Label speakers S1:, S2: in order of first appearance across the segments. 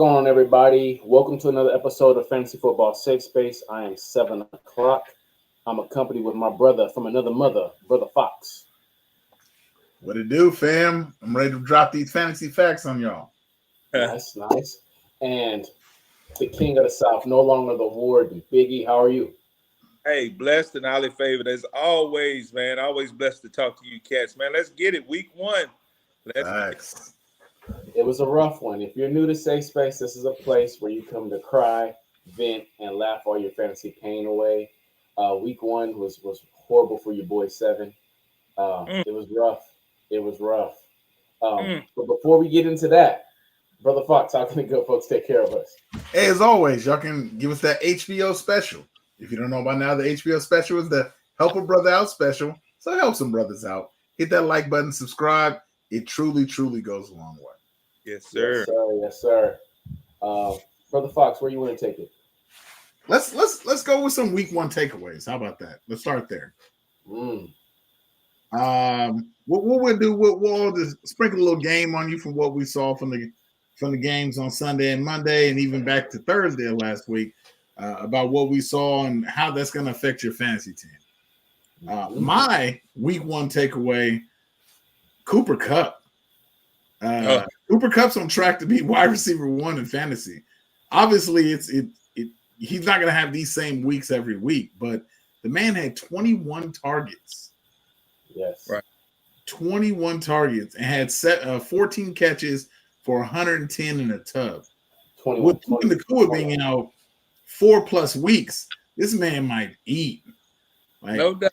S1: Going on, everybody? Welcome to another episode of Fantasy Football Safe Space. I am 7 o'clock. I'm accompanied with my brother from another mother, Brother Fox.
S2: What it do, fam? I'm ready to drop these fantasy facts on y'all.
S1: Nice. And the king of the South, no longer the warden. Biggie, how are you?
S3: Hey, blessed and highly favored as always, man. Always blessed to talk to you cats, man. Let's get it. Week 1. Let's get it.
S2: Facts.
S1: It was a rough one. If you're new to Safe Space, this is a place where you come to cry, vent, and laugh all your fantasy pain away. Week 1 was horrible for your boy Seven.
S3: Mm,
S1: It was rough. It was rough.
S3: mm.
S1: But before we get into that, Brother Fox, how can the good folks take care of us?
S2: Hey, as always, y'all can give us that HBO special. If you don't know by now, the HBO special is the Help a Brother Out special. So help some brothers out. Hit that like button, subscribe. It truly, truly goes a long way.
S3: Yes, sir.
S1: Yes, sir. Yes, sir. Brother Fox, where you want to take it?
S2: Let's go with some week 1 takeaways. How about that? Let's start there.
S1: Mm.
S2: What we'll do, we'll just sprinkle a little game on you from what we saw from the games on Sunday and Monday, and even back to Thursday of last week, about what we saw and how that's going to affect your fantasy team. My week 1 takeaway: Cooper Kupp. Cooper Kupp's on track to be wide receiver 1 in fantasy. Obviously, he's not going to have these same weeks every week, but the man had 21 targets.
S1: Yes.
S3: Right.
S2: 21 targets and had 14 catches for 110 in a tub.
S1: 21.
S2: With Nakua being out 4+ weeks, this man might eat.
S3: No doubt.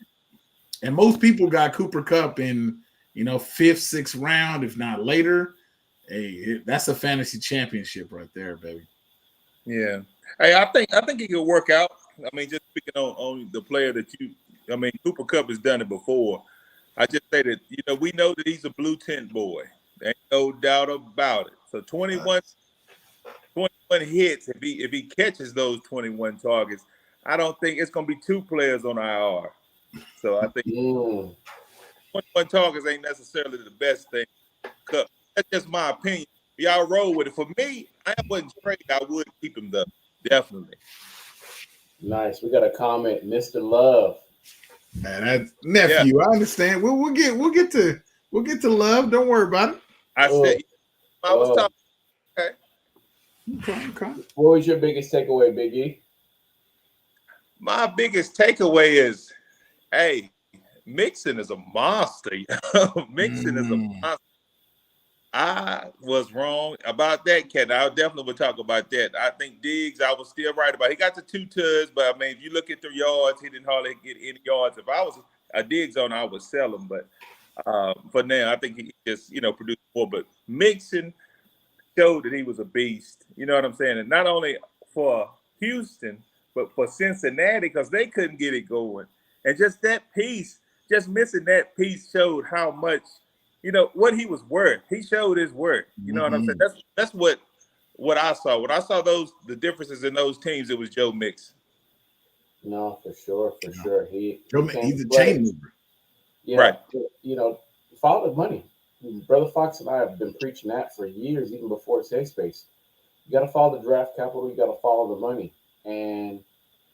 S2: And most people got Cooper Kupp in, 5th, 6th round, if not later. Hey, that's a fantasy championship right there, baby.
S3: Yeah. Hey, I think it could work out. I mean, just speaking on the player that Cooper Kupp has done it before. I just say that, we know that he's a blue tent boy. There ain't no doubt about it. So 21 hits, if he catches those 21 targets, I don't think it's going to be 2 players on IR. So I think 21 targets ain't necessarily the best thing. Cup. That's just my opinion. Y'all roll with it. For me, I wouldn't trade. I would keep him though. Definitely.
S1: Nice. We got a comment, Mr. Love.
S2: Man, that's nephew. I understand. We'll get to love. Don't worry about it.
S3: I said I was talking.
S2: Okay.
S1: What was your biggest takeaway, Big E?
S3: My biggest takeaway is, hey, Mixon is a monster. Mixon is a monster. I was wrong about that, cat. I definitely would talk about that. I think Diggs, I was still right about. He got the 2 tuds, but I mean, if you look at the yards, he didn't hardly get any yards. If I was a Diggs owner, I would sell him. But for now, I think he just produced more. But Mixon showed that he was a beast. You know what I'm saying? And not only for Houston, but for Cincinnati, because they couldn't get it going. And just that piece, just missing that piece showed how much, what he was worth. He showed his worth. You know what I'm saying? That's what I saw. When I saw the differences in those teams, it was Joe Mixon.
S1: No, for sure. He's
S2: a chain mover.
S1: Yeah,
S3: right.
S1: Follow the money. Brother Fox and I have been preaching that for years, even before Safe Space. You got to follow the draft capital. You got to follow the money. And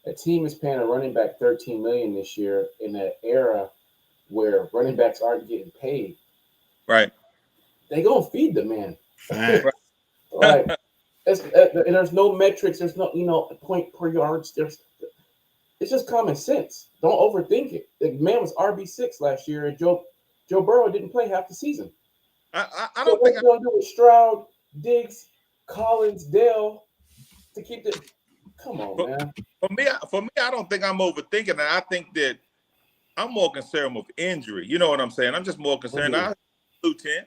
S1: a team is paying a running back $13 million this year in an era where running backs aren't getting paid.
S3: Right.
S1: They gonna feed the man.
S2: Right.
S1: Like, and there's no metrics. There's no point per yards. It's just common sense. Don't overthink it. The man was RB6 last year, and Joe Burrow didn't play half the season.
S3: I don't
S1: think what you gonna do with Stroud, Diggs, Collins, Dale to keep the. Come on, man.
S3: For me, I don't think I'm overthinking it. I think that I'm more concerned with injury. You know what I'm saying? I'm just more concerned. I blue tent.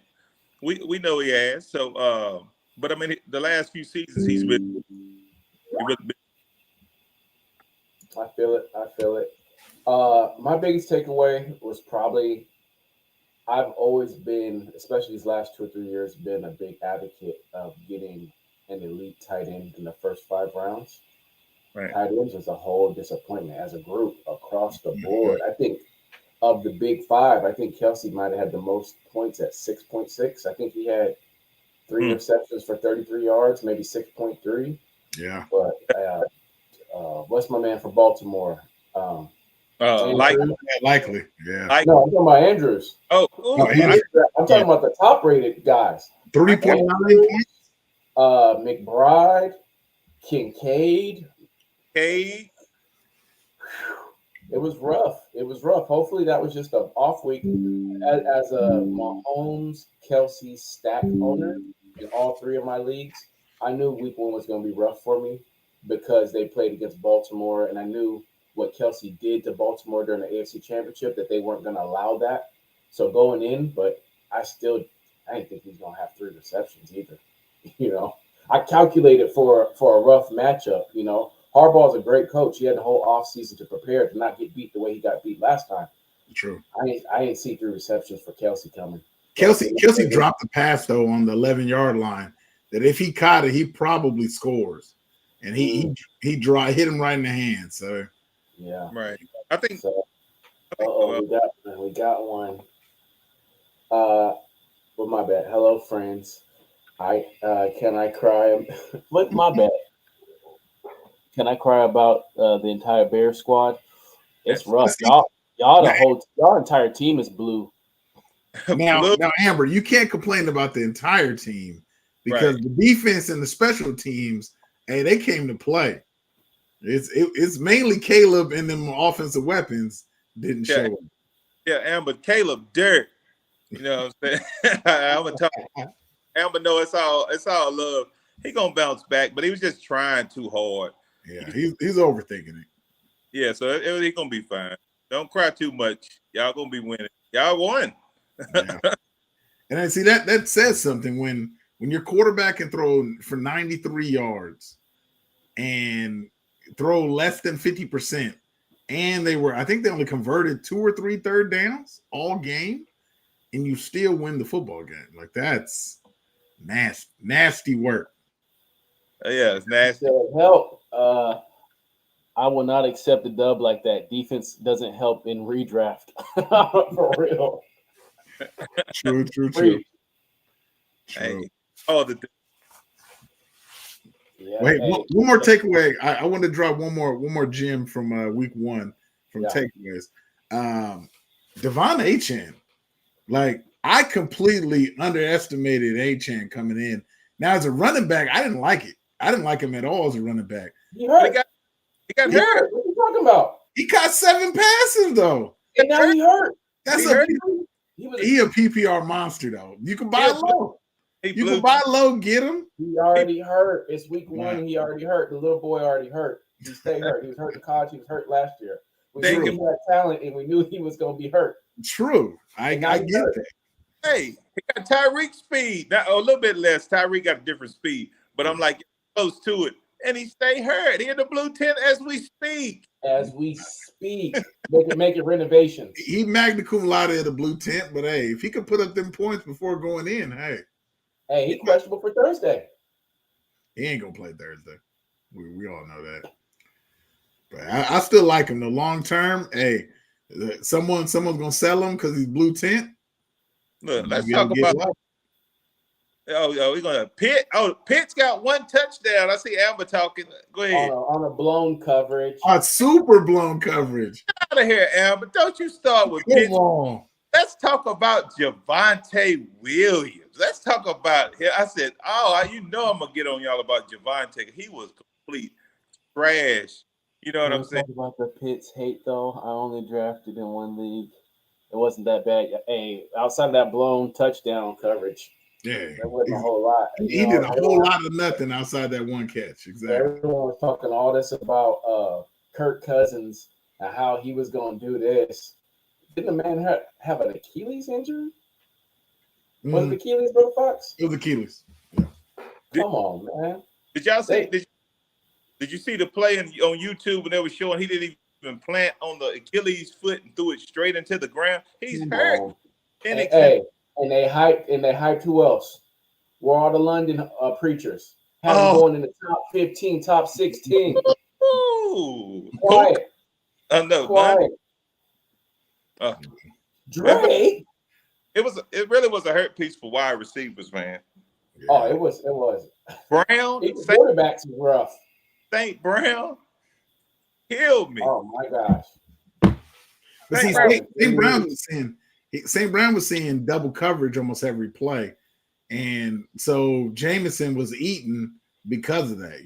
S3: We know he has. So, but I mean, the last few seasons he's been.
S1: I feel it. My biggest takeaway was probably I've always been, especially these last 2 or 3 years, been a big advocate of getting an elite tight end in the first 5 rounds.
S3: Right.
S1: Tight ends was a whole disappointment as a group across the board. I think of the big 5, I think Kelsey might have had the most points at 6.6. I think he had 3 receptions for 33 yards, maybe 6.3.
S2: Yeah.
S1: But what's my man from Baltimore?
S2: Likely. Yeah.
S1: No, I'm talking about Andrews.
S3: Oh,
S1: I'm talking about the top-rated guys.
S2: 3.9 points.
S1: McBride, Kincaid.
S3: Cade.
S1: It was rough. Hopefully that was just an off week. As a Mahomes, Kelsey stack owner in all 3 of my leagues, I knew week 1 was going to be rough for me because they played against Baltimore, and I knew what Kelsey did to Baltimore during the AFC Championship, that they weren't going to allow that. So going in, but I didn't think he was going to have 3 receptions either. I calculated for a rough matchup. Harbaugh's a great coach. He had the whole offseason to prepare to not get beat the way he got beat last time.
S2: True.
S1: I didn't see 3 receptions for Kelsey coming.
S2: Kelsey dropped the pass though on the 11-yard line. That if he caught it, he probably scores. And he hit him right in the hand. So
S1: yeah,
S3: right. I think.
S1: We got one. Well, my bad. Hello, friends. Can I cry? Look, my bad. Can I cry about the entire Bear squad? It's rough. Y'all entire team is blue.
S2: Now, Amber, you can't complain about the entire team because the defense and the special teams, hey, they came to play. It's mainly Caleb and them offensive weapons didn't show up.
S3: Yeah, Amber, Caleb Dirt. You know what I'm saying? I'm gonna talk. Amber, no, it's all love. He gonna bounce back, but he was just trying too hard.
S2: Yeah, he's overthinking it.
S3: Yeah, so he's gonna be fine. Don't cry too much. Y'all gonna be winning. Y'all won.
S2: Yeah. And I see that says something when your quarterback can throw for 93 yards and throw less than 50%, and I think they only converted 2 or 3 third downs all game, and you still win the football game. Like that's nasty work.
S3: Yeah, it's nasty.
S1: Help. I will not accept a dub like that. Defense doesn't help in redraft. For real.
S2: True.
S3: Hey,
S2: Wait, one more takeaway. I want to drop one more gem from week 1 from takeaways. Devon Achane. Like, I completely underestimated Achane coming in. Now, as a running back, I didn't like it. I didn't like him at all as a running back.
S3: He got hurt.
S1: What are you talking about?
S2: He caught 7 passes, though.
S1: And now he hurt.
S2: He a PPR monster, though. You can buy low. Get him.
S1: He already hurt. It's week 1. He already hurt. The little boy already hurt. He stayed hurt. He was hurt in college. He was hurt last year. We knew he had talent, and we knew he was going to be hurt.
S2: True. I get that.
S3: Hey, he got Tyreek speed. Now, a little bit less. Tyreek got a different speed. But I'm like close to it. And he stay hurt. He in the blue tent as we speak. Making renovations.
S2: He magna cum laude at the blue tent, but hey, if he could put up them points before going in, hey,
S1: he questionable for Thursday.
S2: He ain't gonna play Thursday. We all know that. But I still like him. The long term, hey, someone's gonna sell him because he's blue tent.
S3: Look, let's talk about. We're gonna Pitt. Pitt's got 1 touchdown. I see Amber talking. Go ahead.
S1: On a blown coverage.
S2: On super blown coverage.
S3: Get out of here, Amber. Don't you start with Pitt. Let's talk about Javonte Williams. Let's talk about him. I said, I'm gonna get on y'all about Javonte. He was complete trash. You know what I'm saying?
S1: About the Pitt's hate though. I only drafted in 1 league. It wasn't that bad. Hey, outside of that blown touchdown coverage.
S2: Yeah,
S1: there wasn't a whole lot.
S2: He did a whole lot of nothing outside that 1 catch. Exactly.
S1: Everyone was talking all this about Kirk Cousins and how he was going to do this. Didn't the man have an Achilles injury? Was it Achilles, Bro Fox?
S2: It was Achilles.
S1: Come on, man.
S3: Did y'all see? Did you see the play on YouTube when they were showing he didn't even plant on the Achilles foot and threw it straight into the ground? He's hurt.
S1: And they hyped who else? Where all the London preachers have him going in the top 15, top 16. Quiet.
S3: No,
S1: Drake.
S3: It really was a hurt piece for wide receivers, man.
S2: Yeah.
S1: Oh, it was.
S3: Brown,
S1: The quarterbacks were rough.
S3: St. Brown killed me.
S1: Oh my gosh.
S2: But see,
S3: Brown.
S2: St. Brown was seeing double coverage almost every play. And so Jameson was eating because of that,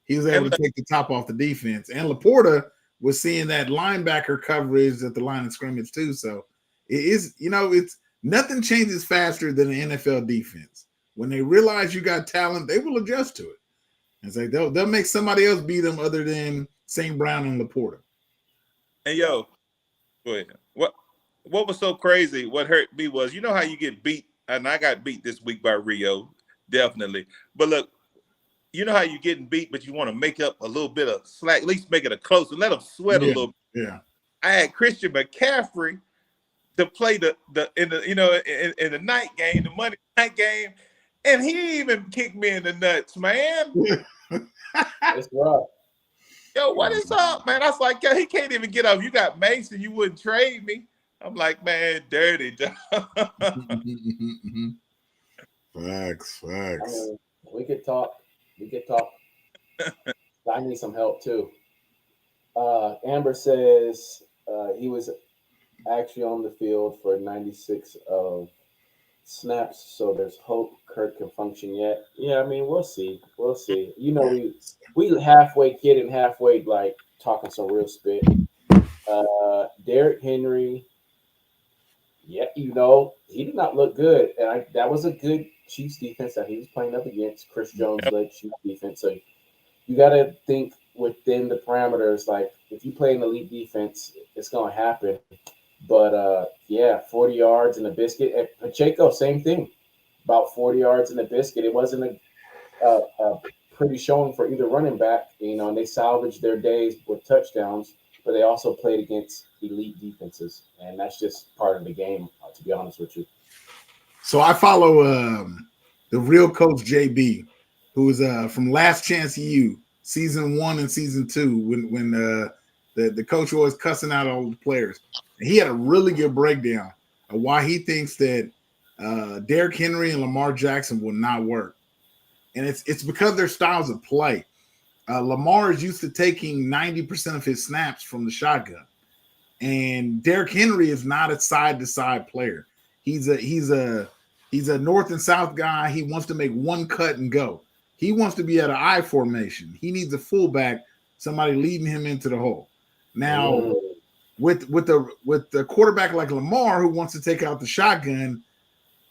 S2: He was able to take the top off the defense. And Laporta was seeing that linebacker coverage at the line of scrimmage too. So it is, it's nothing changes faster than the NFL defense. When they realize you got talent, they will adjust to it. And say they'll make somebody else beat them other than St. Brown and Laporta.
S3: And go ahead. What was so crazy? What hurt me was, how you get beat, and I got beat this week by Rio, definitely. But look, you know how you getting beat, but you want to make up a little bit of slack, at least make it a close and let them sweat a little bit.
S2: Yeah.
S3: I had Christian McCaffrey to play in the night game, the Monday night game, and he even kicked me in the nuts, man.
S1: It's rough.
S3: Yo, what is up, man? I was like, yo, he can't even get up. You got Mason, you wouldn't trade me. I'm like, man, dirty.
S2: Facts.
S1: I mean, we could talk. I need some help too. Amber says he was actually on the field for 96 of snaps, so there's hope Kirk can function yet. Yeah, I mean, we'll see. We halfway kidding, halfway like talking some real spit. Derrick Henry, he did not look good, and that was a good Chiefs defense that he was playing up against. Chris Jones led Chiefs defense, so you got to think within the parameters. Like if you play an elite defense, it's gonna happen. But 40 yards and a biscuit. And Pacheco, same thing, about 40 yards and a biscuit. It wasn't a pretty showing for either running back, and they salvaged their days with touchdowns, but they also played against elite defenses, and that's just part of the game, to be honest with you.
S2: So I follow the real coach JB, who is from Last Chance U, season 1 and season 2, when the coach was cussing out all the players. And he had a really good breakdown of why he thinks that Derrick Henry and Lamar Jackson will not work. And it's because their styles of play. Lamar is used to taking 90% of his snaps from the shotgun. And Derrick Henry is not a side-to-side player. He's a north and south guy. He wants to make one cut and go. He wants to be at an I formation. He needs a fullback, somebody leading him into the hole. Now, with the quarterback like Lamar who wants to take out the shotgun,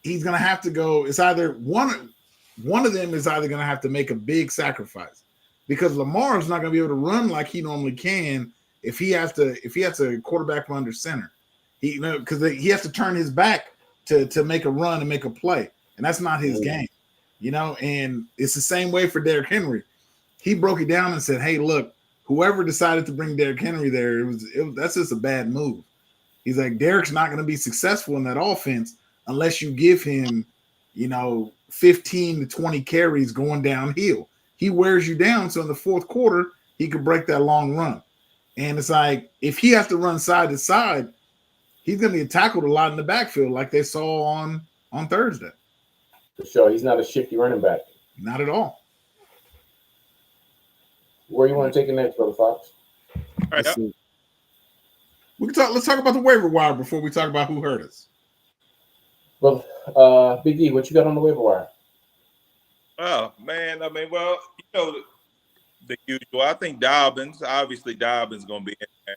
S2: he's going to have to go. It's either one of them is either going to have to make a big sacrifice, because Lamar is not going to be able to run like he normally can if he has to quarterback from under center. Because he has to turn his back to make a run and make a play, and that's not his game. And it's the same way for Derrick Henry. He broke it down and said, hey, look, whoever decided to bring Derrick Henry there, that's just a bad move. He's like, Derrick's not going to be successful in that offense unless you give him, 15 to 20 carries going downhill. He wears you down, so in the fourth quarter, he could break that long run. And it's like, if he has to run side to side, he's going to get tackled a lot in the backfield like they saw on Thursday.
S1: For sure. He's not a shifty running back.
S2: Not at all.
S1: Where you want to take it next, Brother Fox?
S3: All right,
S2: Let's talk about the waiver wire before we talk about who hurt us.
S1: Well, Big E, what you got on the waiver wire?
S3: Oh, man. I mean, well, the usual. I think Dobbins going to be in there.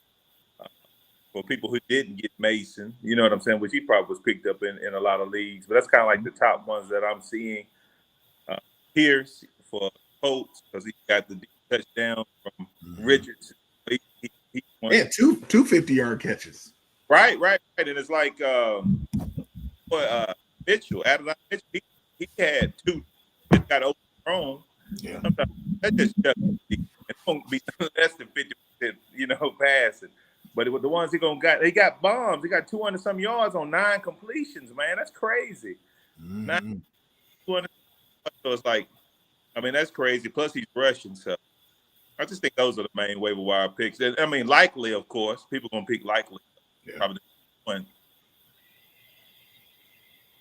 S3: For people who didn't get Mason, you know what I'm saying, which he probably was picked up in a lot of leagues. But that's kind of like the top ones that I'm seeing. Pierce for Colts, because he got the touchdown from Richardson. He
S2: had two 50-yard catches.
S3: Right. And it's like Mitchell, Adonai Mitchell, he had 2 that got overthrown.
S2: Yeah.
S3: Sometimes that just it won't be less than 50%, passing. But with the ones he got bombs. He got 200 some yards on 9 completions, man. That's crazy.
S2: Mm-hmm.
S3: So it's like, I mean, that's crazy. Plus he's rushing. So I just think those are the main waiver wire picks. I mean, likely, of course. People gonna pick likely.
S2: Yeah.
S3: Probably one.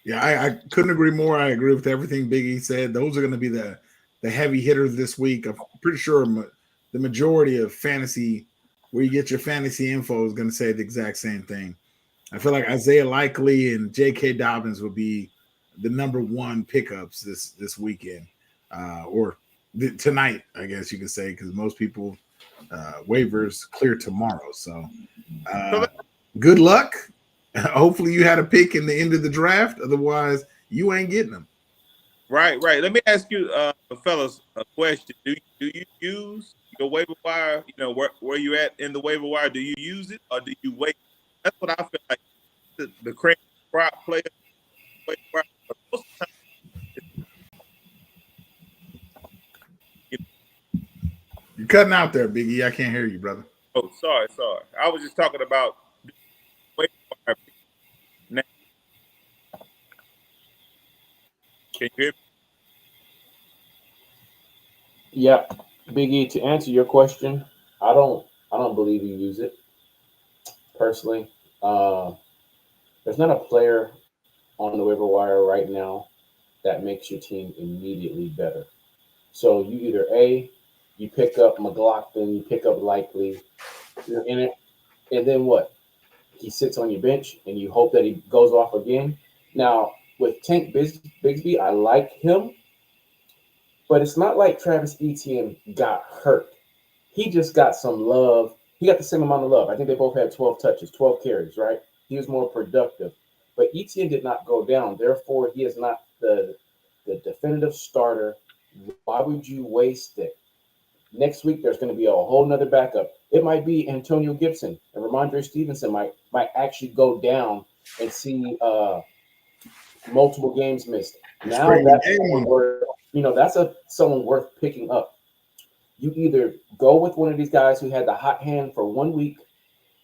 S2: Yeah, I couldn't agree more. I agree with everything Big E said. Those are going to be the heavy hitters this week. I'm pretty sure the majority of fantasy, where you get your fantasy info, is going to say the exact same thing. I feel like Isaiah Likely and J.K. Dobbins will be the number one pickups this weekend, or tonight, I guess you could say, because most people waivers clear tomorrow. So good luck. Hopefully you had a pick in the end of the draft. Otherwise, you ain't getting them.
S3: Right. Let me ask you, fellas, a question. Do you use your waiver wire? You know, where you at in the waiver wire? Do you use it or do you wait? That's what I feel like the cream crop player waiver wire. But most of the time,
S2: You're cutting out there, Biggie. I can't hear you, brother.
S3: oh, sorry. I was just talking about waiver wire. Now, can you hear me?
S1: Yeah, Big E. To answer your question, I don't believe you use it personally. There's not a player on the waiver wire right now that makes your team immediately better. So you either you pick up McLaughlin, you pick up Likely, you're in it, and then what? He sits on your bench, and you hope that he goes off again. Now with Tank Bigsby, I like him, but it's not like Travis Etienne got hurt. He just got some love. He got the same amount of love. I think they both had 12 touches, 12 carries, right? He was more productive. But Etienne did not go down. Therefore, he is not the definitive starter. Why would you waste it? Next week, there's going to be a whole nother backup. It might be Antonio Gibson, and Ramondre Stevenson might actually go down and see multiple games missed. Now that's someone worth picking up. You either go with one of these guys who had the hot hand for 1 week,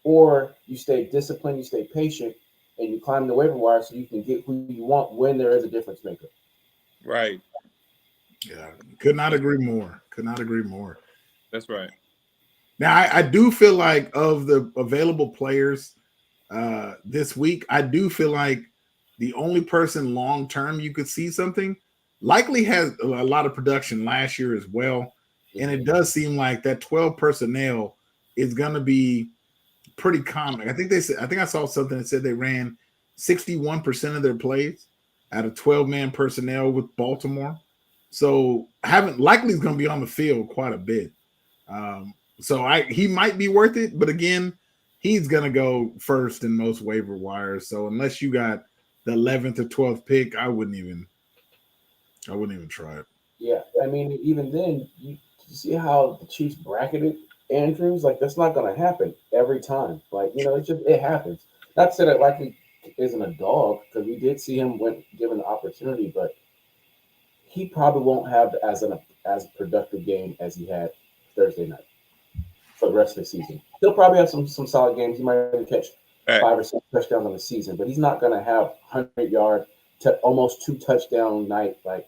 S1: or you stay disciplined, you stay patient, and you climb the waiver wire so you can get who you want when there is a difference maker.
S3: Right.
S2: Yeah, could not agree more.
S3: That's right.
S2: Now, I do feel like of the available players this week, I do feel like the only person long term you could see something Likely has a lot of production last year as well. And it does seem like that 12 personnel is going to be pretty common. I think I saw something that said they ran 61% of their plays out of 12-man personnel with Baltimore. So Likely is going to be on the field quite a bit. So he might be worth it, but again, he's going to go first in most waiver wires. So unless you got the 11th or 12th pick, I wouldn't even try it.
S1: Yeah, I mean, even then, you see how the Chiefs bracketed Andrews? Like, that's not going to happen every time. Like, it happens. Not to say that Likely isn't a dog, because we did see him when given the opportunity, but he probably won't have as productive game as he had Thursday night for the rest of the season. He'll probably have some solid games. He might even catch 5 or 6 touchdowns on the season, but he's not going to have 100-yard to almost 2 touchdown night. Like,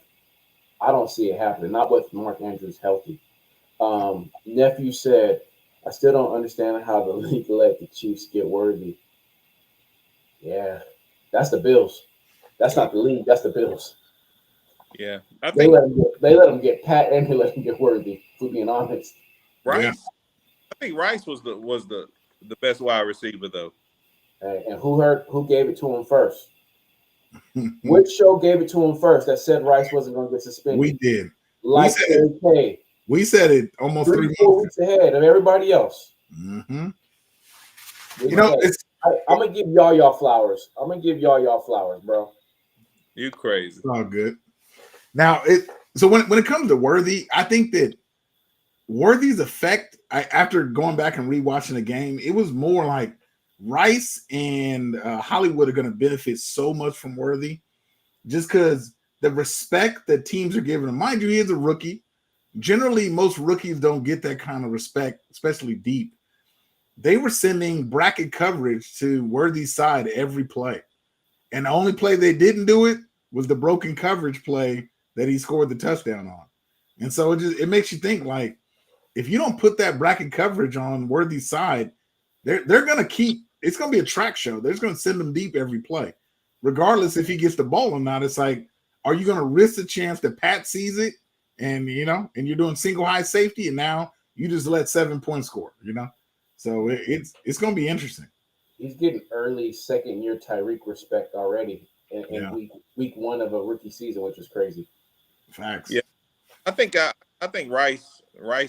S1: I don't see it happening. Not with Mark Andrews healthy. Nephew said, I still don't understand how the league let the Chiefs get Worthy. Yeah, that's the Bills. That's not the league. That's the Bills.
S3: Yeah,
S1: they let him get Pat, and they let him get Worthy. For being honest,
S3: Rice.
S2: Yeah.
S3: I think Rice was the best wide receiver though.
S1: And who gave it to him first? Which show gave it to him first that said Rice wasn't going to get suspended?
S2: We did.
S1: We
S2: said it almost
S1: 3-4 weeks ahead of everybody else.
S2: Mm-hmm.
S1: I'm gonna give y'all flowers. I'm gonna give y'all flowers, bro.
S3: You crazy?
S2: It's all good. Now so when it comes to Worthy, I think that Worthy's effect after going back and rewatching the game, it was more like Rice and Hollywood are going to benefit so much from Worthy, just because the respect that teams are giving him. Mind you, he is a rookie. Generally, most rookies don't get that kind of respect, especially deep. They were sending bracket coverage to Worthy's side every play. And the only play they didn't do it was the broken coverage play that he scored the touchdown on. And so it makes you think, like, if you don't put that bracket coverage on Worthy's side, they're going to keep – it's going to be a track show. They're just going to send them deep every play. regardless if he gets the ball or not, it's like, are you going to risk the chance that Pat sees it and and you're doing single high safety and now you just let 7 points score, So it's going to be interesting.
S1: He's getting early second year Tyreek respect already in week one of a rookie season, which is crazy.
S2: Facts.
S3: Yeah, I think Rice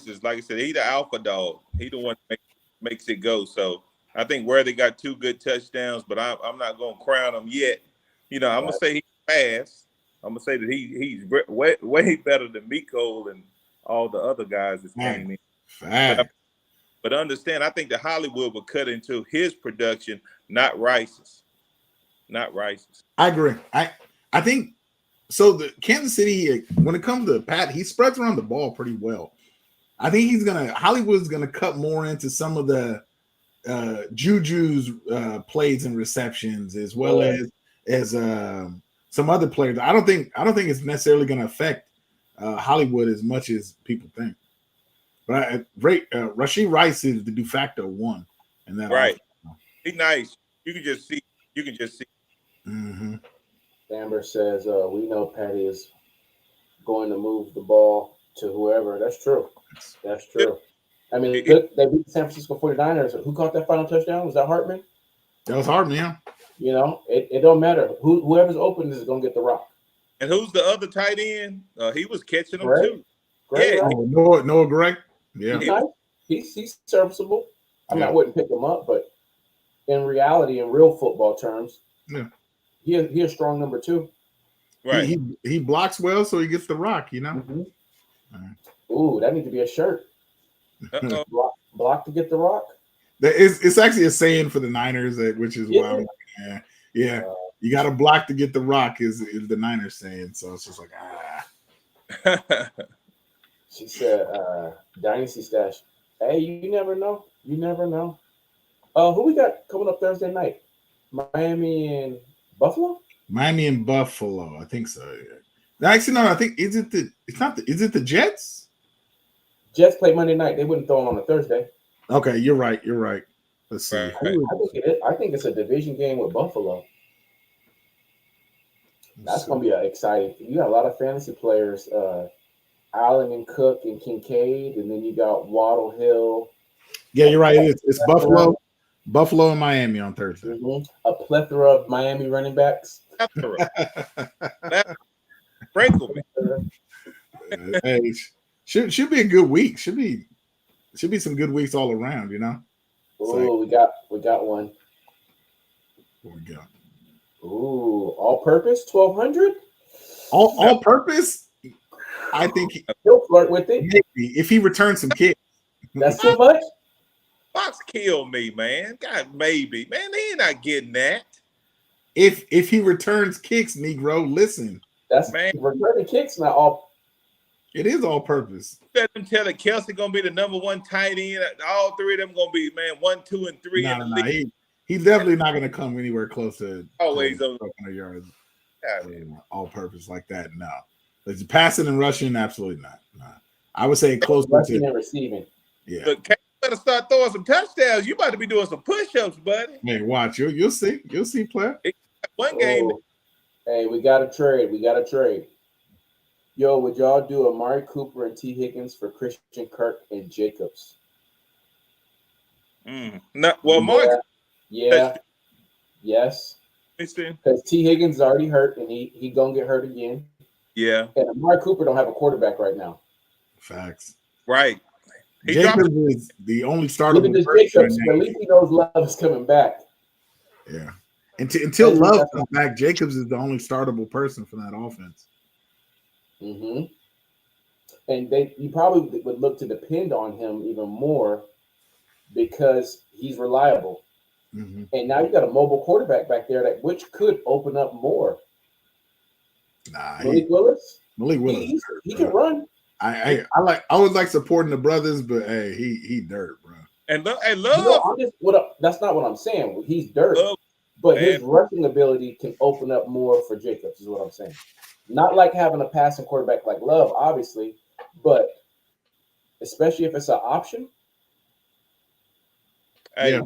S3: is, like I said, he the alpha dog. He the one that makes it go. So I think Worthy got 2 good touchdowns, but I'm not going to crown him yet. I'm going to say he's fast. I'm going to say that he's way better than Miko and all the other guys that came in. But understand, I think that Hollywood will cut into his production, not Rice's.
S2: I agree. I think so. The Kansas City, when it comes to Pat, he spreads around the ball pretty well. I think Hollywood's gonna cut more into some of the Juju's plays and receptions, as well as some other players. I don't think it's necessarily going to affect Hollywood as much as people think. But Rashee Rice is the de facto one, and that
S3: right. He's nice. You can just see.
S2: Mm-hmm.
S1: Amber says we know Patty is going to move the ball to whoever. That's true. I mean, look, they beat the San Francisco 49ers. Who caught that final touchdown? Was that Hartman?
S2: That was Hartman, yeah.
S1: It don't matter. Whoever's open is going to get the rock.
S3: And who's the other tight end? He was catching them too.
S1: Greg,
S3: yeah.
S1: Right?
S2: Noah Gregg. Yeah.
S1: He's serviceable. I mean, I wouldn't pick him up, but in reality, in real football terms, he a strong number 2.
S3: Right.
S2: He blocks well, so he gets the rock,
S1: Mm-hmm. Ooh, that needs to be a shirt. Block to get the rock.
S2: It's actually a saying for the Niners, which is why I'm like, you got to block to get the rock is the Niners saying. So it's just like,
S1: She said, Dynasty Stash. Hey, you never know. Who we got coming up Thursday night? Miami and Buffalo?
S2: Miami and Buffalo. I think so. Yeah. Actually, no, I think is it the Jets?
S1: Jets play Monday night. They wouldn't throw it on a Thursday.
S2: Okay, you're right. Let's see.
S3: Right.
S1: I think it's a division game with Buffalo. That's going to be exciting. You got a lot of fantasy players, Allen and Cook and Kincaid, and then you got Waddle Hill.
S2: Yeah, you're right. It's Buffalo and Miami on Thursday.
S1: Mm-hmm. A plethora of Miami running backs.
S3: Sprinkle me.
S2: Hey, should be a good week. Should be some good weeks all around.
S1: Oh, we got one.
S2: What we got?
S1: Ooh, all purpose 1,200.
S2: All purpose. I think
S1: he'll flirt with it.
S2: Maybe if he returns some kicks.
S1: That's too much.
S3: Fox killed me, man. God, maybe, man. He ain't not getting that.
S2: If he returns kicks, Negro, listen.
S1: That's returning kicks, not all.
S2: It is all purpose.
S3: Let them tell that Kelsey gonna be the number 1 tight end. All 3 of them gonna be 1, 2, and 3 in the league.
S2: He's definitely not gonna come anywhere close to
S3: always
S2: 100 yards. All purpose like that. No, it's passing and rushing. Absolutely not. No. I would say close
S1: rushing and receiving.
S2: Yeah.
S3: But better start throwing some touchdowns. You about to be doing some push-ups, buddy.
S2: Hey, watch. You'll see. You'll see, player.
S3: One game.
S1: Hey, we got to trade. Yo, would y'all do Amari Cooper and T. Higgins for Christian Kirk and Jacobs?
S3: No, well, Mark.
S1: Yeah. Yes.
S3: Because
S1: T. Higgins is already hurt, and he gonna get hurt again.
S3: Yeah.
S1: And Amari Cooper don't have a quarterback right now.
S2: Facts.
S3: Right.
S2: Jacobs is the only startable
S1: person. At least he knows Love is coming back.
S2: Yeah. Until Love comes back, Jacobs is the only startable person for that offense.
S1: Mm-hmm. And you probably would look to depend on him even more because he's reliable.
S2: Mm-hmm.
S1: And now you got a mobile quarterback back there which could open up more. Malik Willis. He can run.
S2: I always like supporting the brothers, but hey, he dirt, bro.
S3: And Love.
S1: That's not what I'm saying. He's dirt, but his rushing ability can open up more for Jacobs. Is what I'm saying. Not like having a passing quarterback like Love, obviously, but especially if it's an option.
S3: Hey,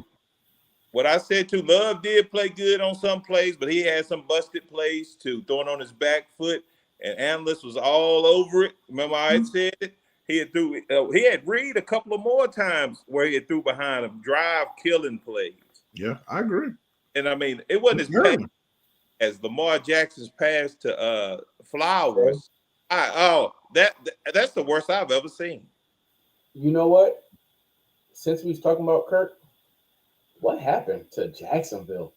S3: what I said too, Love did play good on some plays, but he had some busted plays too, throwing on his back foot, and Analyst was all over it. Remember I had said it? He had Reed a couple of more times where he had threw behind him, drive killing plays.
S2: Yeah, I agree.
S3: And I mean, it wasn't as bad as Lamar Jackson's pass to Flowers. That's the worst I've ever seen.
S1: You know what? Since we was talking about Kirk, what happened to Jacksonville?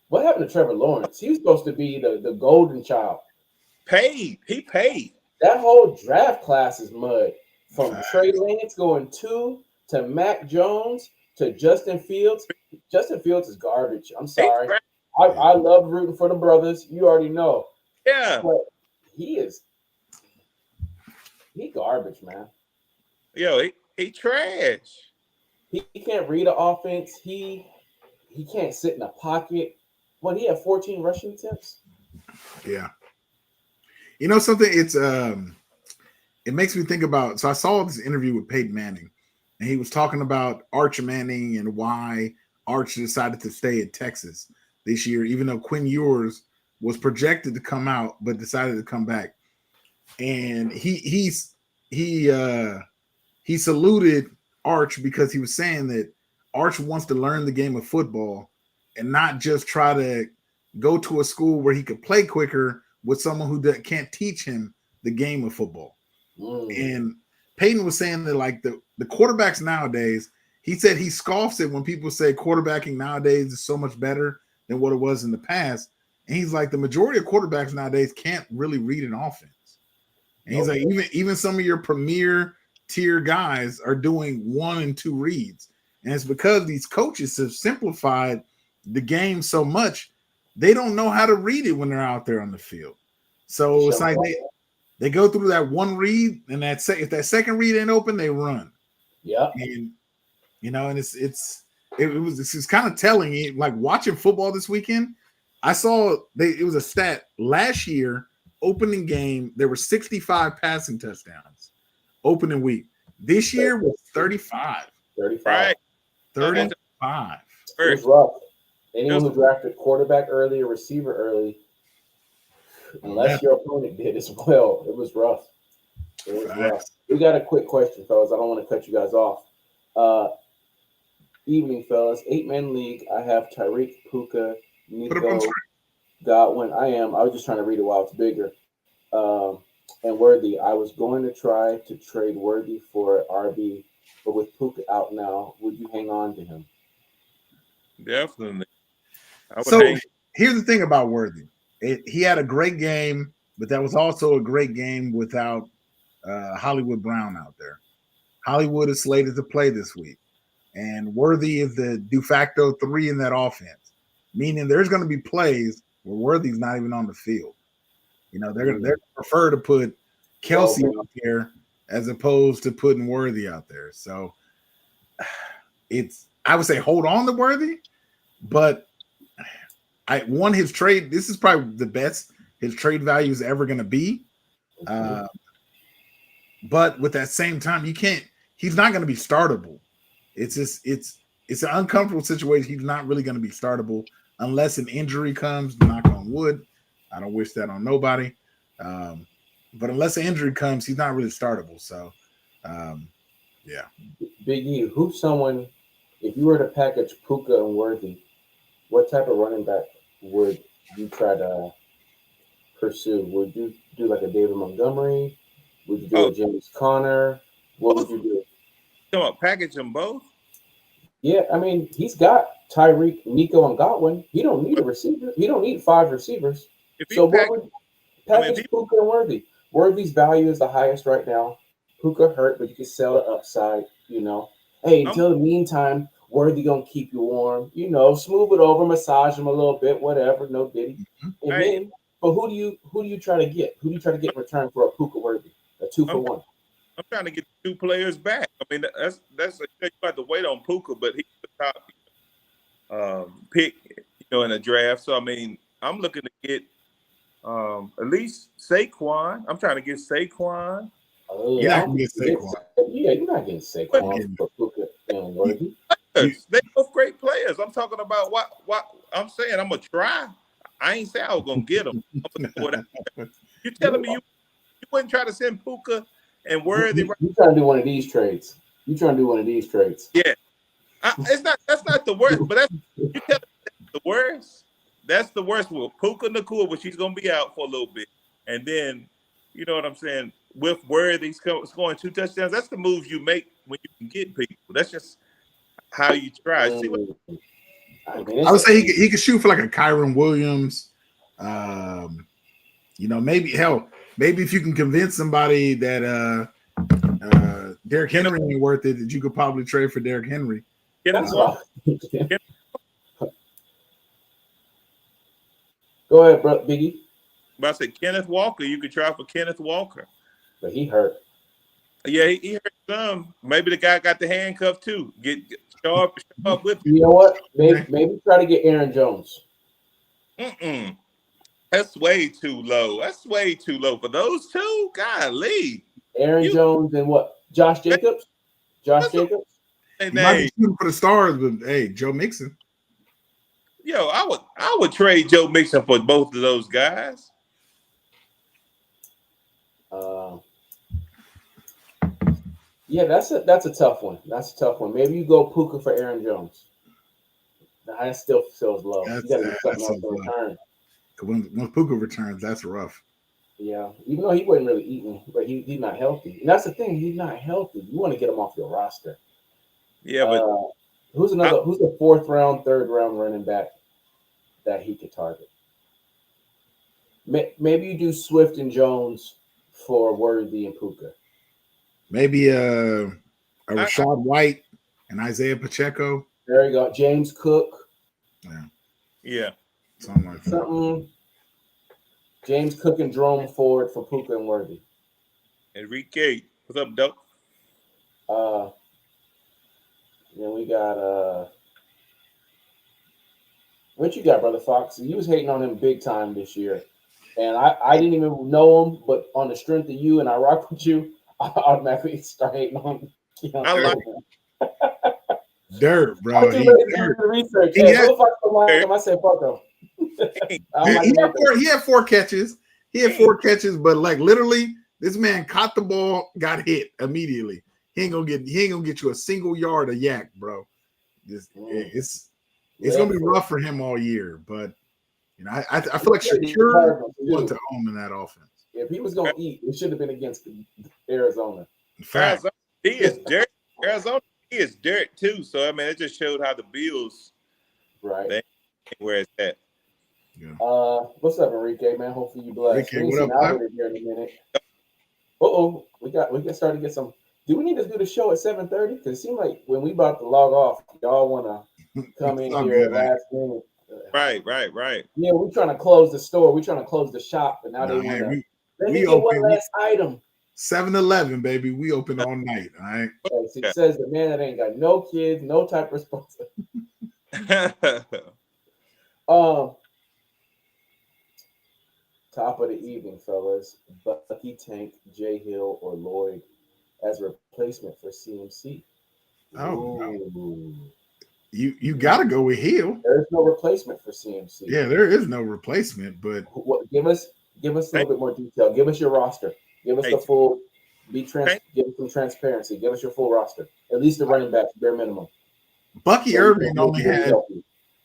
S1: What happened to Trevor Lawrence? He was supposed to be the golden child.
S3: He paid.
S1: That whole draft class is mud. From Trey Lance going 2 to Mac Jones to Justin Fields. Justin Fields is garbage. I'm sorry. I love rooting for the brothers. You already know.
S3: Yeah.
S1: But he garbage, man.
S3: Yo, he trash.
S1: He can't read an offense. He can't sit in a pocket. What, he had 14 rushing attempts?
S2: Yeah. You know something? It's it makes me think about. So I saw this interview with Peyton Manning, and he was talking about Arch Manning and why Arch decided to stay at Texas this year, even though Quinn Ewers was projected to come out but decided to come back. And he saluted Arch because he was saying that Arch wants to learn the game of football and not just try to go to a school where he could play quicker with someone who can't teach him the game of football. And Peyton was saying that like the quarterbacks nowadays, he said he scoffs it when people say quarterbacking nowadays is so much better than what it was in the past. And he's like, the majority of quarterbacks nowadays can't really read an offense. And he's like, even some of your premier tier guys are doing 1 and 2 reads. And it's because these coaches have simplified the game so much, they don't know how to read it when they're out there on the field. So it's like they go through that one read, and if that second read ain't open, they run.
S1: Yeah.
S2: And you know, and it's kind of telling. Like watching football this weekend, I saw it was a stat last year, opening game, there were 65 passing touchdowns opening week. This year was 35.
S1: 35.
S3: Right.
S2: 35.
S1: It was rough. Anyone who drafted quarterback early or receiver early, unless your opponent did as well, it was rough. It was rough. We got a quick question, fellas. I don't want to cut you guys off. Evening, fellas. 8-man league. I have Tyreek, Puka, Nico, Godwin. I was just trying to read it while it's bigger. And Worthy. I was going to try to trade Worthy for RB, but with Puka out now, would you hang on to him?
S3: Definitely.
S2: Here's the thing about Worthy. He had a great game, but that was also a great game without Hollywood Brown out there. Hollywood is slated to play this week, and Worthy is the de facto 3 in that offense, meaning there's going to be plays where Worthy's not even on the field. You know, they're going to prefer to put Kelsey out there as opposed to putting Worthy out there. So I would say hold on to Worthy, but his trade. This is probably the best his trade value is ever going to be. But with that same time, he's not going to be startable. It's an uncomfortable situation. He's not really going to be startable unless an injury comes, knock on wood. I don't wish that on nobody. But unless an injury comes, he's not really startable. So, yeah.
S1: Big E, who's someone, if you were to package Puka and Worthy, what type of running back would you try to pursue? Would you do like a David Montgomery? Would you do a James Conner? What would you do?
S3: Come on, package them both?
S1: Yeah, I mean, he's got Tyreek, Nico, and Godwin. He don't need a receiver. He don't need 5 receivers. So what would package Puka and Worthy? Worthy's value is the highest right now. Puka hurt, but you can sell the upside, you know. Hey, until the meantime, Worthy gonna keep you warm, you know, smooth it over, massage him a little bit, whatever, no diddy. And then, but who do you try to get? Who do you try to get in return for a Puka Worthy? A 2-for-1.
S3: I'm trying to get 2 players back. I mean, that's you have to wait on Puka, but he's the top pick, you know, in the draft. So I mean, I'm looking to get at least Saquon. I'm trying to get Saquon.
S2: You're not getting Saquon.
S1: Yeah, you're not getting Saquon for Puka and Worthy.
S3: They both great players. I'm talking about what I'm saying. I'm gonna try. I ain't say I was gonna get them. You telling me you wouldn't try to send Puka and Worthy?
S1: You trying to do one of these trades?
S3: Yeah, that's not the worst, but that's you tell me that's the worst. That's the worst one. Puka Nacua, but she's gonna be out for a little bit, and then you know what I'm saying. With Worthy scoring 2 touchdowns, that's the moves you make when you can get people. That's just how you try. See what
S2: I would say he could shoot for like a Kyron Williams. Maybe if you can convince somebody that Derrick Henry ain't worth it, that you could probably trade for Derrick Henry.
S1: Go ahead, bro, Biggie.
S3: But I said Kenneth Walker. You could try for Kenneth Walker.
S1: But he hurt.
S3: Yeah, he hurt some. Maybe the guy got the handcuff too. Show up with him.
S1: You know what? Maybe try to get Aaron Jones.
S3: That's way too low. That's way too low for those two. Golly.
S1: Aaron Jones and what? Josh Jacobs?
S2: He might be shooting for the stars, but hey, Joe Mixon.
S3: Yo, I would trade Joe Mixon for both of those guys.
S1: Yeah, that's a tough one. Maybe you go Puka for Aaron Jones. That still feels low. You got to do something else to return.
S2: When Puka returns, that's rough.
S1: Yeah, even though he wasn't really eating, but he's not healthy. And that's the thing, he's not healthy. You want to get him off your roster.
S3: Yeah, but
S1: who's the 4th round, 3rd round running back that he could target? Maybe you do Swift and Jones for Worthy and Puka.
S2: Maybe a Rashad White and Isaiah Pacheco.
S1: There you go. James Cook.
S3: Yeah.
S2: Something like that.
S1: James Cook and Jerome Ford for Puka and Worthy.
S3: Enrique, what's up, Dope?
S1: Then we got what you got, Brother Fox? You was hating on him big time this year. And I didn't even know him, but on the strength of you and I rock with you, I automatically start hating on him.
S3: I like
S2: Dirt, bro.
S1: I said fuck him.
S2: He had 4 catches. But like literally, this man caught the ball, got hit immediately. He ain't gonna get you a single yard of yak, bro. It's gonna be rough for him all year. But I feel like Shakur went to home in that offense.
S1: If he was gonna eat, it should have been against Arizona.
S2: In fact,
S3: he is dirt. Arizona, he is dirt too. So I mean, it just showed how the Bills,
S1: right,
S3: where it's at.
S2: Yeah.
S1: What's up, Enrique? Man, hopefully you blessed.
S2: Enrique, what up,
S1: here in a minute. We got started to get some. Do we need to do the show at 7:30? Because it seemed like when we about to log off, y'all want to come in here last minute.
S3: Right.
S1: Yeah, we're trying to close the store. We're trying to close the shop, and now they want to. Let me get one last item.
S2: 7-Eleven, baby. We open all night. All right.
S1: It says the man that ain't got no kids, no type of responsibility. Top of the evening, fellas. Bucky, Tank, Jay Hill, or Lloyd as a replacement for CMC.
S2: Oh, no. You got to go with Hill.
S1: There's no replacement for CMC.
S2: Yeah, there is no replacement. But
S1: give us a little bit more detail. Give us your roster. Give us the full. Give us some transparency. Give us your full roster. At least the running backs, bare minimum.
S2: Bucky Irving only had.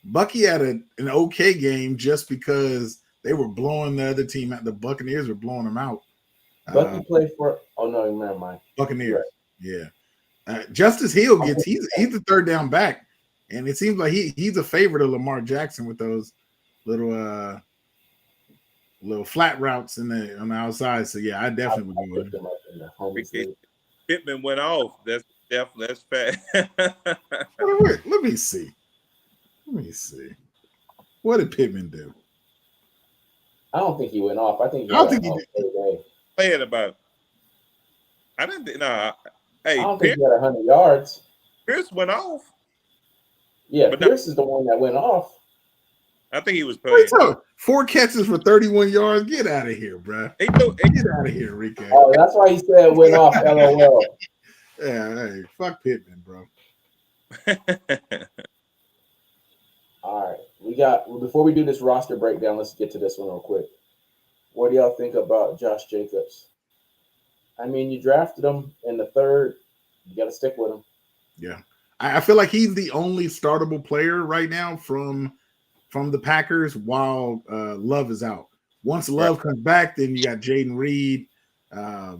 S2: Bucky had an okay game just because they were blowing the other team out. The Buccaneers were blowing them out.
S1: Bucky played for. Oh no, never mind.
S2: Buccaneers. Right. Yeah. Justice Hill gets. He's the 3rd down back, and it seems like he's a favorite of Lamar Jackson with those little flat routes on the outside. So yeah, I definitely would go with him.
S3: Pittman went off. That's fast.
S2: Let me see. What did Pittman do?
S1: I don't think he went off. I think he did.
S3: Playing about. I didn't. Nah. Hey,
S1: I don't think he had 100 yards.
S3: Pierce went off.
S1: Yeah, Pierce is the one that went off.
S3: I think he was playing.
S2: 4 catches for 31 yards. Get out of here, bro. Get out of here, Rico.
S1: Oh, that's why he said went off. LOL.
S2: Yeah, hey, fuck Pittman, bro.
S1: All right, before we do this roster breakdown, let's get to this one real quick. What do y'all think about Josh Jacobs? I mean, you drafted him in the third. You got to stick with him.
S2: Yeah, I feel like he's the only startable player right now from the Packers while Love is out. Once Love comes back, then you got Jaden Reed. But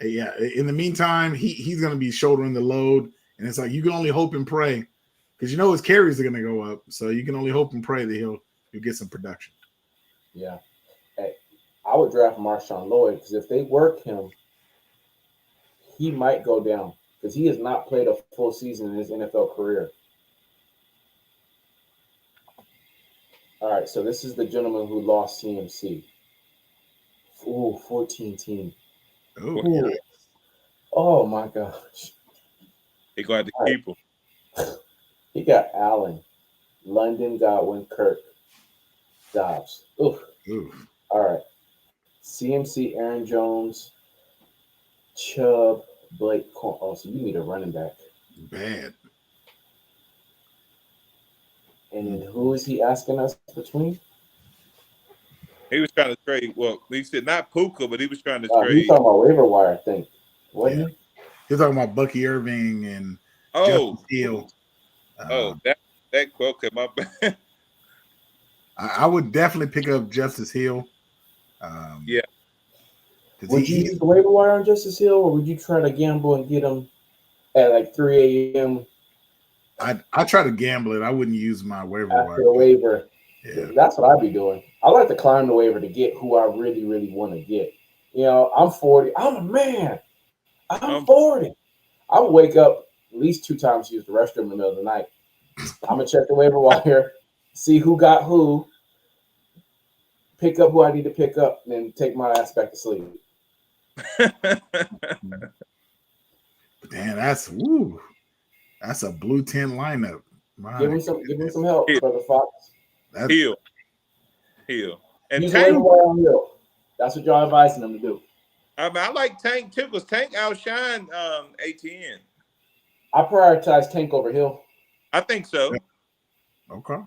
S2: yeah, in the meantime, he's going to be shouldering the load, and it's like you can only hope and pray because his carries are going to go up. So you can only hope and pray that he'll get some production.
S1: Yeah. Hey, I would draft Marshawn Lloyd because if they work him, he might go down because he has not played a full season in his NFL career. All right, so this is the gentleman who lost CMC. Ooh, 14 team.
S2: Ooh.
S1: Oh my gosh.
S3: They're going to have to keep him.
S1: He got Allen, London, Godwin, Kirk, Dobbs. Oof. All right. CMC, Aaron Jones, Chubb, Blake Corn. Oh, so you need a running back.
S2: Bad.
S1: And then who is he asking us between?
S3: He was trying to trade. Well, he said not Puka, but he was trying to trade.
S1: He's talking about waiver wire, I think. Wasn't he?
S2: He's talking about Bucky Irving and Justin Hill.
S3: That okay, my bad.
S2: I would definitely pick up Justice Hill.
S3: Yeah.
S1: Would you use the waiver wire on Justice Hill, or would you try to gamble and get him at like 3 a.m.?
S2: I try to gamble it. I wouldn't use my waiver wire.
S1: After the waiver.
S2: Yeah.
S1: That's what I'd be doing. I like to climb the waiver to get who I really, really want to get. I'm 40. I'm a man. I'm 40. I would wake up at least 2 times to use the restroom in the middle of the night. I'm going to check the waiver wire, see who got who, pick up who I need to pick up, and then take my ass back to sleep.
S2: Damn, that's a blue 10 lineup.
S1: Give him some help, Brother Fox.
S3: Hill. And
S1: use Tank, on Hill. That's what y'all advising them to do.
S3: I mean, I like Tank too, because Tank outshined ATN.
S1: I prioritize Tank over Hill.
S3: I think so.
S2: Yeah. Okay.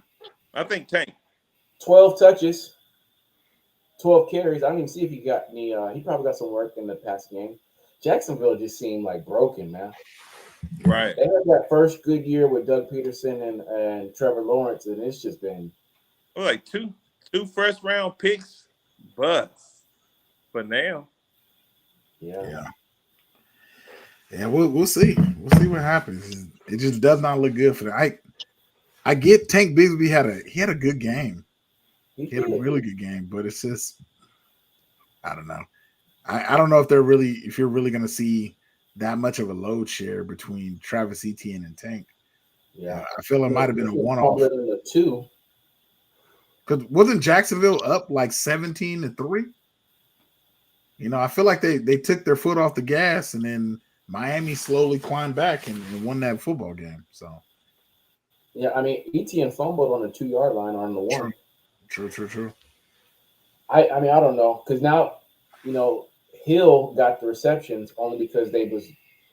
S3: I think Tank.
S1: 12 touches, 12 carries. I don't even see if he got any. He probably got some work in the past game. Jacksonville just seemed like broken, man.
S3: Right.
S1: They had that first good year with Doug Peterson and Trevor Lawrence, and it's just been
S3: like two first-round picks, bust for now.
S1: Yeah.
S2: We'll see. We'll see what happens. It just does not look good for them. I get Tank Bigsby had a good game. He had a really good game, but it's just I don't know. I don't know if you're really going to see that much of a load share between Travis Etienne and Tank.
S1: Yeah,
S2: I feel it might have been a one-off.
S1: The 2.
S2: Because wasn't Jacksonville up like 17-3? I feel like they took their foot off the gas, and then Miami slowly climbed back and won that football game. So,
S1: yeah, I mean, Etienne fumbled on the 2-yard line on the 1.
S2: True.
S1: I mean, I don't know, because now, Hill got the receptions only because they was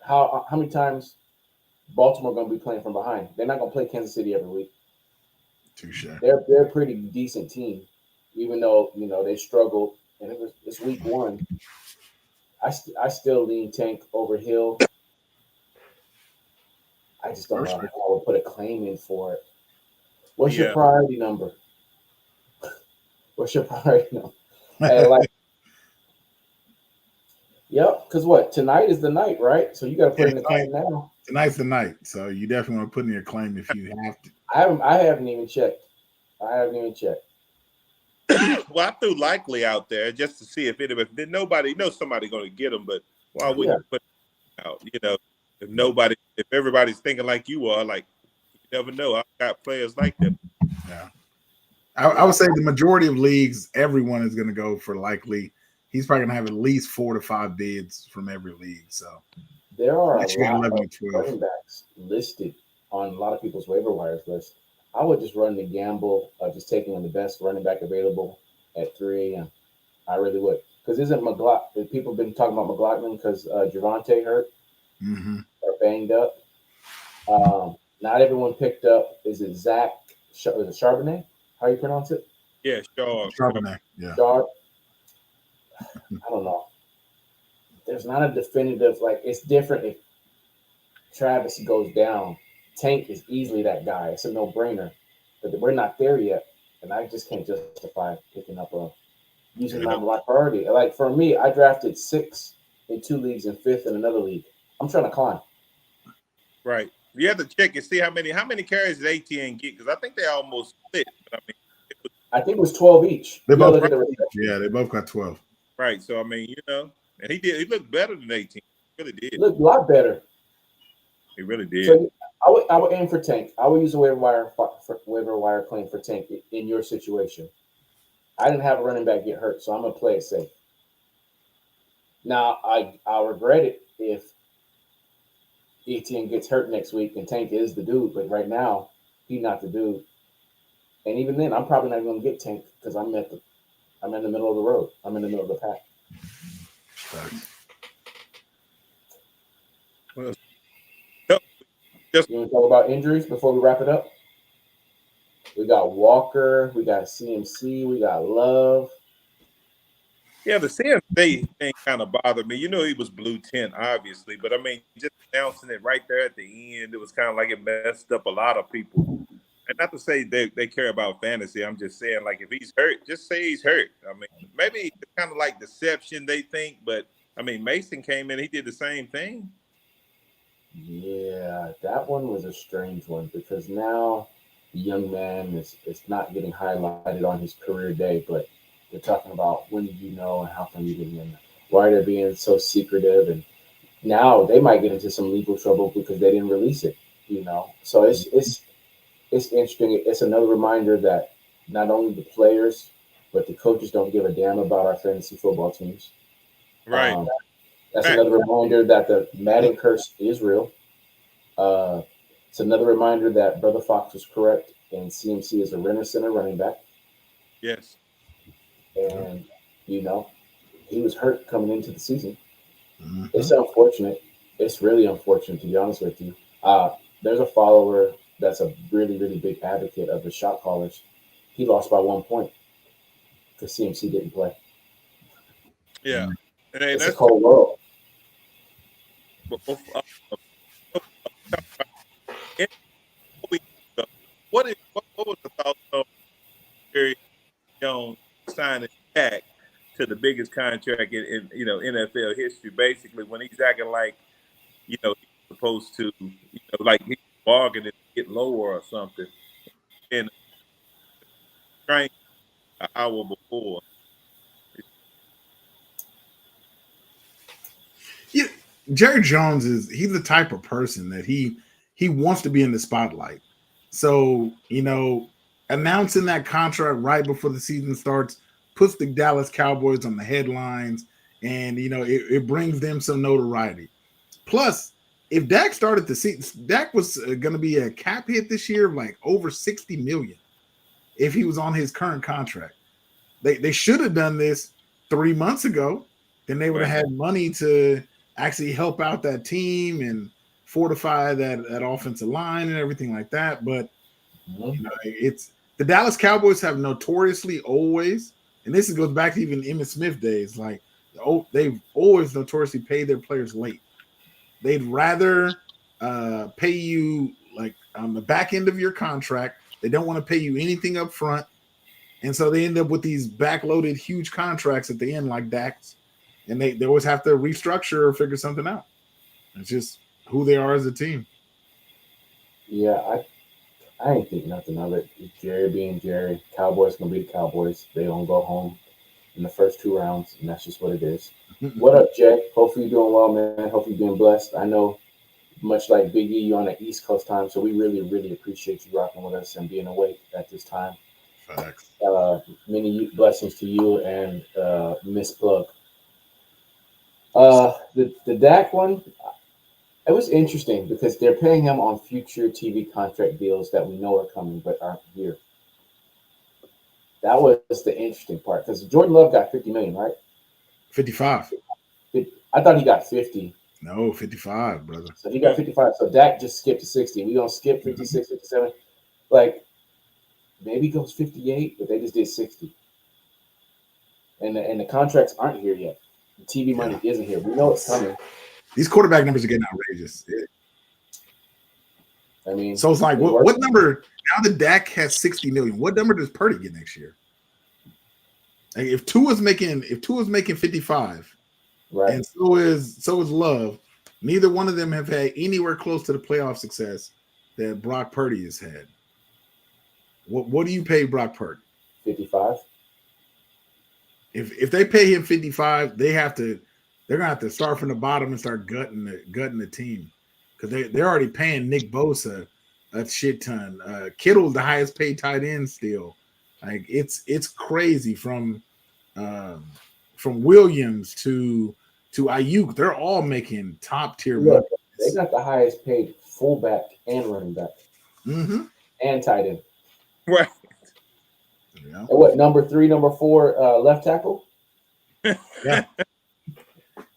S1: how many times Baltimore going to be playing from behind? They're not going to play Kansas City every week.
S2: Touche.
S1: They're a pretty decent team, even though they struggled, and it's week 1. I still lean Tank over Hill. I just don't know how I would put a claim in for it. What's your priority number? What's your priority number? Yep, because what? Tonight is the night, right? So you got to put in the claim now.
S2: Tonight's the night, so you definitely want to put in your claim if you have to.
S1: I haven't even checked.
S3: Well, I threw Likely out there just to see if nobody knows somebody going to get him, but why wouldn't you put it out? If everybody's thinking like you are, like you never know. I've got players like that.
S2: Yeah, I would say the majority of leagues, everyone is going to go for Likely. He's probably going to have at least 4 to 5 bids from every league. So
S1: there are a lot of running backs listed on a lot of people's waiver wires list. I would just run the gamble of just taking the best running back available at 3 a.m. I really would. Because isn't McLaughlin, people have been talking about McLaughlin because Javonte hurt or banged up. Not everyone picked up. Is it Zach? Is it Charbonnet? How you pronounce it?
S3: Yeah, sure.
S2: Charbonnet. Yeah.
S1: Chard. I don't know. There's not a definitive, like, it's different if Travis goes down. Tank is easily that guy. It's a no-brainer. But we're not there yet. And I just can't justify picking up using my priority. Like, for me, I drafted 6 in 2 leagues and 5th in another league. I'm trying to climb.
S3: Right. You have to check and see how many carries did ATN get, because I think they almost split. But
S1: I think it was 12 each.
S2: They both got 12.
S3: Right. So I mean, and he looked better than 18. He really did.
S1: He looked a lot better.
S3: He really did.
S1: So I would aim for Tank. I would use a waiver wire claim for Tank in your situation. I didn't have a running back get hurt, so I'm gonna play it safe. Now I'll regret it if Etienne gets hurt next week and Tank is the dude, but right now he's not the dude. And even then, I'm probably not going to get Tank because I'm in the middle of the road. I'm in the middle of the pack.
S3: Well,
S1: you want to talk about injuries before we wrap it up? We got Walker, we got CMC, we got Love.
S3: Yeah, the CMC thing kind of bothered me. He was blue tint, obviously, but I mean, just announcing it right there at the end, it was kind of like it messed up a lot of people. And not to say they care about fantasy. I'm just saying, like, if he's hurt, just say he's hurt. I mean, maybe it's kind of like deception, they think, but I mean, Mason came in, he did the same thing.
S1: Yeah, that one was a strange one because now the young man is not getting highlighted on his career day, but they're talking about when did you know and how come you didn't know? Why they're being so secretive, and now they might get into some legal trouble because they didn't release it. So it's interesting. It's another reminder that not only the players but the coaches don't give a damn about our fantasy football teams.
S3: Right.
S1: That's another reminder that the Madden curse is real. It's another reminder that Brother Fox was correct, and CMC is a Renner Center running back.
S3: Yes.
S1: And, he was hurt coming into the season.
S2: Mm-hmm.
S1: It's unfortunate. It's really unfortunate, to be honest with you. There's a follower that's a really, really big advocate of the shot callers. He lost by 1 point because CMC didn't play.
S3: Yeah. And
S1: it's a cold world.
S3: What was the thought of Jerry Jones signing back to the biggest contract in NFL history? Basically, when he's acting like he's supposed to like he's bargaining to get lower or something, and train an hour before.
S2: Yeah, Jerry Jones he's the type of person that he wants to be in the spotlight. So, announcing that contract right before the season starts puts the Dallas Cowboys on the headlines, and it brings them some notoriety. Plus, if Dak started the season, Dak was going to be a cap hit this year of like over $60 million if he was on his current contract. They should have done this 3 months ago. Then they would have had money to actually help out that team and fortify that offensive line and everything like that. But it's the Dallas Cowboys have notoriously always, and this goes back to even Emmitt Smith days, like they've always notoriously paid their players late. They'd rather pay you like on the back end of your contract. They don't want to pay you anything up front. And so they end up with these backloaded huge contracts at the end like Dak's. And they always have to restructure or figure something out. It's just who they are as a team.
S1: Yeah, I ain't think nothing of it. Jerry being Jerry, Cowboys gonna be the Cowboys. They don't go home in the first 2 rounds, and that's just what it is. What up, Jay? Hopefully you're doing well, man. Hopefully you're being blessed. I know, much like Big E, you're on the East Coast time, so we really, really appreciate you rocking with us and being awake at this time.
S2: Facts.
S1: Many blessings to you and Miss Plug. The Dak one, it was interesting because they're paying him on future TV contract deals that we know are coming but aren't here. That was the interesting part because Jordan Love got $50 million, right?
S2: 55.
S1: I thought he got 50.
S2: No, 55, brother.
S1: So he got 55. So Dak just skipped to 60. We gonna skip 56, 57. Like maybe goes 58, but they just did 60. And the contracts aren't here yet. The TV money isn't here. We know it's coming.
S2: These quarterback numbers are getting outrageous.
S1: I mean,
S2: so it's like what number now that Dak has 60 million, what number does Purdy get next year? Like if Tua's making 55,
S1: right,
S2: and so is Love, neither one of them have had anywhere close to the playoff success that Brock Purdy has had. What do you pay Brock Purdy?
S1: 55.
S2: If they pay him 55, they're gonna have to start from the bottom and start gutting the team, because they're already paying Nick Bosa a shit ton. Kittle's the highest paid tight end still. Like it's crazy from Williams to Ayuk. They're all making top tier money.
S1: They got the highest paid fullback and running back, and tight end.
S3: Right.
S1: Yeah. And what, number 3, number 4 left tackle?
S2: Yeah.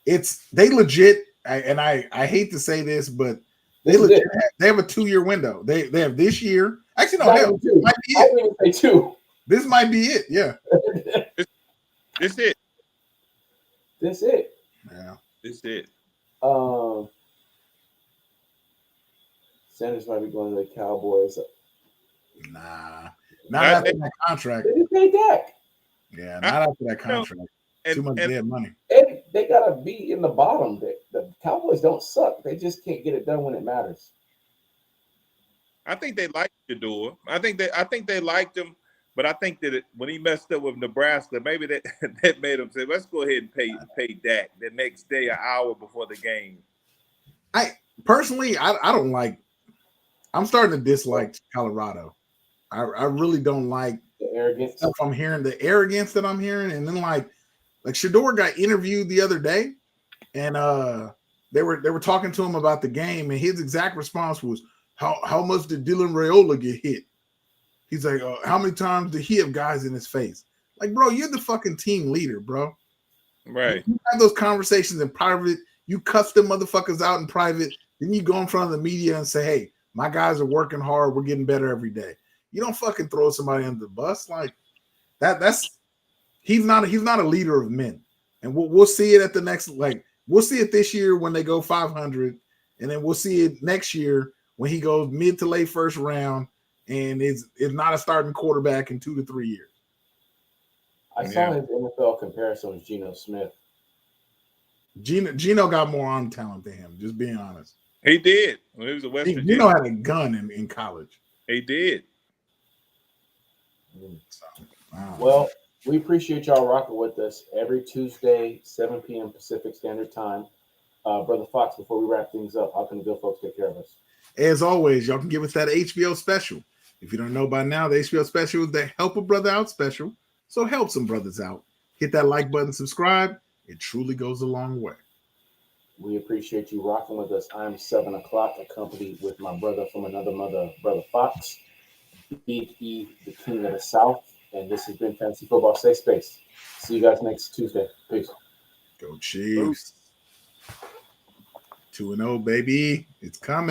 S2: They legit, I hate to say this, but they legit have a 2-year window. They have this year. Actually, no, hell, this might be it.
S1: I didn't even say 2.
S2: This might be it. Yeah.
S3: This it.
S1: This it.
S2: Yeah.
S3: This it.
S1: Sanders might be going to the Cowboys.
S2: Nah. Not after that contract.
S1: They didn't pay Dak.
S2: Yeah, not after that contract. Too much dead money.
S1: They gotta be in the bottom. The Cowboys don't suck. They just can't get it done when it matters.
S3: I think they liked Shador. I think they liked him, but I think that when he messed up with Nebraska, maybe that made him say, "Let's go ahead and pay Dak the next day, an hour before the game."
S2: I personally, I don't like. I'm starting to dislike Colorado. I really don't like
S1: the arrogance
S2: stuff I'm hearing, the arrogance that I'm hearing, and then like Shador got interviewed the other day, and they were talking to him about the game, and his exact response was, "How much did Dylan Raiola get hit?" He's like, "How many times did he have guys in his face?" Like, bro, you're the fucking team leader, bro.
S3: Right.
S2: You have those conversations in private. You cuss them motherfuckers out in private. Then you go in front of the media and say, "Hey, my guys are working hard. We're getting better every day." You don't fucking throw somebody under the bus like that. He's not a leader of men, and we'll see it at the next. Like we'll see it this year when they go 500, and then we'll see it next year when he goes mid to late first round and is not a starting quarterback in 2 to 3 years.
S1: I saw his NFL comparison with Geno Smith.
S2: Geno got more arm talent than him. Just being honest,
S3: he did when he was at West Virginia.
S2: Geno had a gun in college.
S3: He did.
S2: So, wow.
S1: Well, we appreciate y'all rocking with us every Tuesday, 7 p.m. Pacific Standard Time. Brother Fox, before we wrap things up, how can the good folks take care of us?
S2: As always, y'all can give us that HBO special. If you don't know by now, the HBO special is the Help a Brother Out special. So help some brothers out. Hit that like button, subscribe. It truly goes a long way.
S1: We appreciate you rocking with us. I'm 7 o'clock, accompanied with my brother from another mother, Brother Fox. Big E, the King of the South, and this has been Fantasy Football Safe Space. See you guys next Tuesday. Peace.
S2: Go Chiefs. 2-0, baby. It's coming.